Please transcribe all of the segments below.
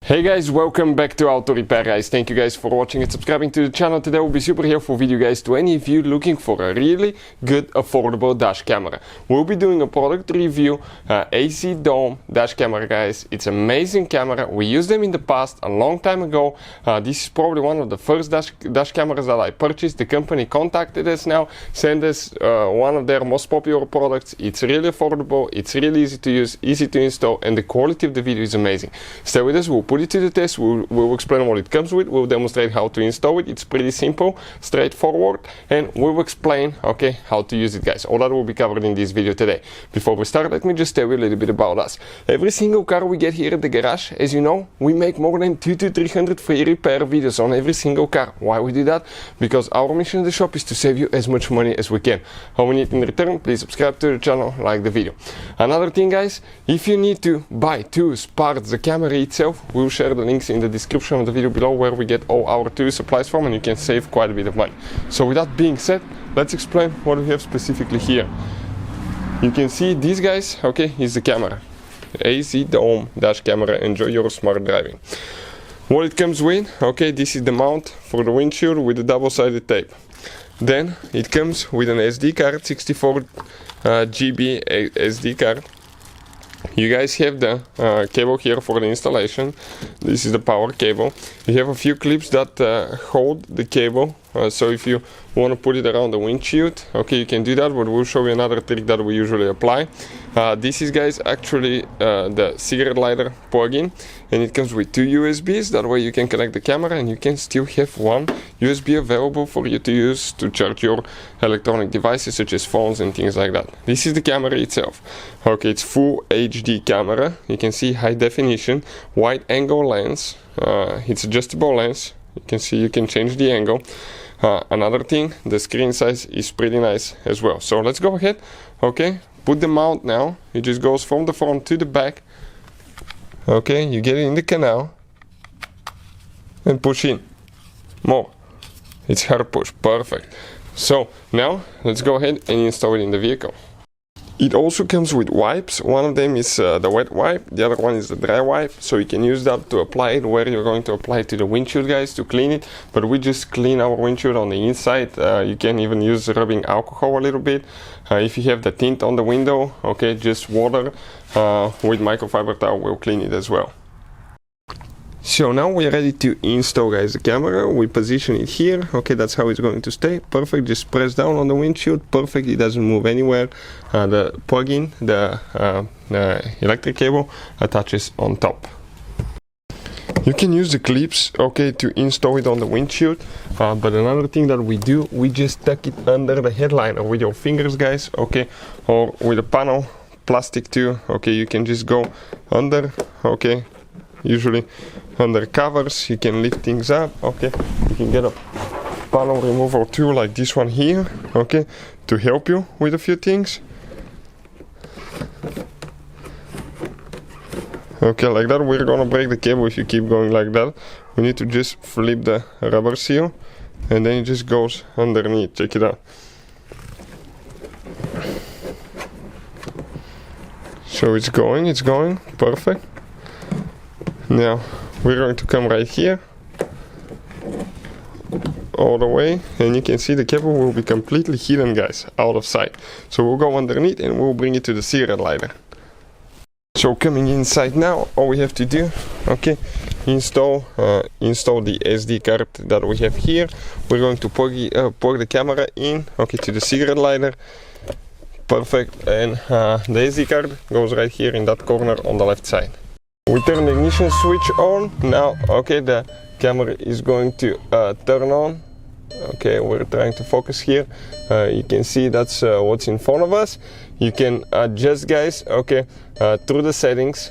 Hey guys, welcome back to Auto Repair guys. Thank you guys for watching and subscribing to the channel. Today will be super helpful video guys to any of you looking for a really good affordable dash camera. We'll be doing a product review, AZDOME dash camera guys. It's an amazing camera. We used them in the past a long time ago. This is probably one of the first dash cameras that I purchased. The company contacted us now, sent us one of their most popular products. It's really affordable, it's really easy to use, easy to install, and the quality of the video is amazing. Stay with us, we'll put it to the test, we'll explain what it comes with, we'll demonstrate how to install it. It's pretty simple, straightforward, and we'll explain how to use it guys. All that will be covered in this video today. Before we start, let me just tell you a little bit about us. Every single car we get here at the garage, as you know, we make more than 200 to 300 free repair videos on every single car. Why we do that? Because our mission in the shop is to save you as much money as we can. How we need in return, please subscribe to the channel, like the video. Another thing guys, if you need to buy tools, parts, the camera itself, we'll share the links in the description of the video below where we get all our tool supplies from, and you can save quite a bit of money. So with that being said, let's explain what we have specifically here. You can see these guys, is the camera. AZDOME dash camera, enjoy your smart driving. What it comes with, this is the mount for the windshield with the double-sided tape. Then it comes with an SD card, 64 GB SD card. You guys have the cable here for the installation. This is the power cable. You have a few clips that hold the cable, so if you want to put it around the windshield, you can do that, but we'll show you another trick that we usually apply. This is guys actually the cigarette lighter plug-in, and it comes with two USBs. That way you can connect the camera and you can still have one USB available for you to use to charge your electronic devices such as phones and things like that. This is the camera itself. It's full HD camera. You can see high definition, wide angle lens. It's adjustable lens. You can see you can change the angle. Another thing, the screen size is pretty nice as well. So let's go ahead, put the mount now. It just goes from the front to the back. You get it in the canal and push in. More. It's hard push, perfect. So now let's go ahead and install it in the vehicle. It also comes with wipes. One of them is the wet wipe, the other one is the dry wipe, so you can use that to apply it where you're going to apply it to the windshield guys to clean it, but we just clean our windshield on the inside. You can even use rubbing alcohol a little bit. If you have the tint on the window, just water with microfiber towel will clean it as well. So now we're ready to install guys the camera. We position it here, that's how it's going to stay. Perfect, just press down on the windshield, perfect, it doesn't move anywhere. The plug-in, the electric cable attaches on top. You can use the clips, to install it on the windshield, but another thing that we do, we just tuck it under the headliner with your fingers guys, or with a panel, plastic too, you can just go under, usually under covers. You can lift things up, you can get a panel removal tool like this one here, to help you with a few things. Like that. We're gonna break the cable if you keep going like that. We need to just flip the rubber seal and then it just goes underneath. Check it out. So it's going perfect. Now we're going to come right here all the way, and you can see the cable will be completely hidden guys, out of sight. So we'll go underneath and we'll bring it to the cigarette lighter. So coming inside now, all we have to do, install the SD card that we have here. We're going to plug the camera in, to the cigarette lighter. Perfect, and the SD card goes right here in that corner on the left side. We turn the ignition switch on. Now, the camera is going to turn on. We're trying to focus here. You can see that's what's in front of us. You can adjust guys, through the settings.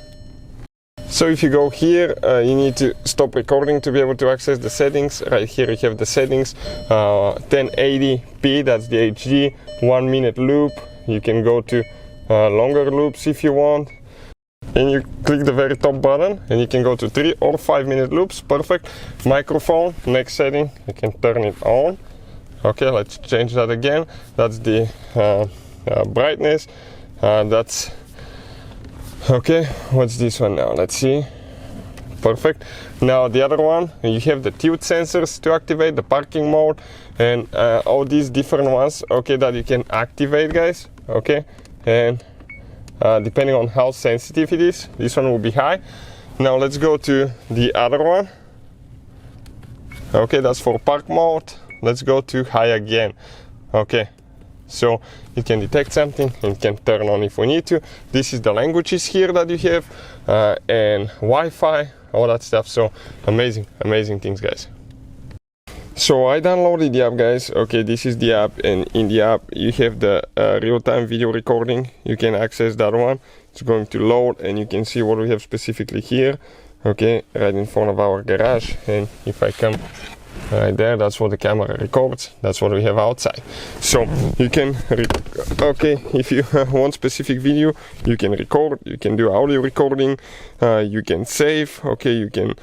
So if you go here, you need to stop recording to be able to access the settings. Right here you have the settings, 1080p, that's the HD, 1 minute loop. You can go to longer loops if you want. And you click the very top button and you can go to 3 or 5 minute loops. Perfect. Microphone, next setting, you can turn it on. Let's change that again. That's the brightness. That's what's this one now? Let's see. perfect. Now the other one, you have the tilt sensors to activate, the parking mode, and all these different ones, okay, that you can activate, guys, okay. And depending on how sensitive it is, this one will be high. Now let's go to the other one. Okay, that's for park mode. Let's go to high again. Okay, so it can detect something and can turn on if we need to. This is the languages here that you have, and Wi-Fi, all that stuff. So amazing things, guys. So I downloaded the app, guys. Okay, this is the app, and in the app you have the real-time video recording. You can access that one. It's going to load, and you can see what we have specifically here. Okay, right in front of our garage. And if I come right there, that's what the camera records. That's what we have outside. So you can okay, if you want specific video, you can record, you can do audio recording, you can save, okay, you can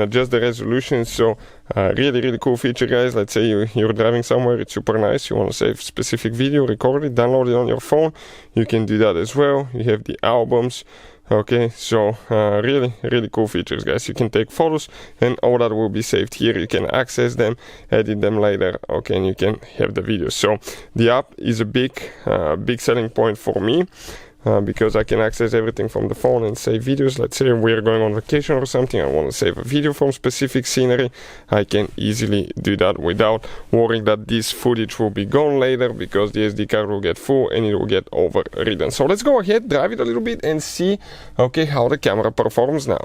adjust the resolution. So really cool feature, guys. Let's say you're driving somewhere, it's super nice, you want to save specific video, record it, download it on your phone, you can do that as well. You have the albums. Okay, so really cool features, guys. You can take photos and all that will be saved here. You can access them, edit them later, okay, and you can have the videos. So the app is a big selling point for me, because I can access everything from the phone and save videos. Let's say we're going on vacation or something, I want to save a video from specific scenery, I can easily do that without worrying that this footage will be gone later, because the SD card will get full and it will get overridden. So let's go ahead, drive it a little bit and see, okay, how the camera performs now.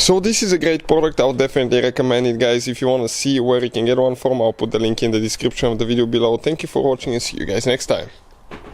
So this is a great product. I would definitely recommend it, guys. If you want to see where you can get one from, I'll put the link in the description of the video below. Thank you for watching and see you guys next time.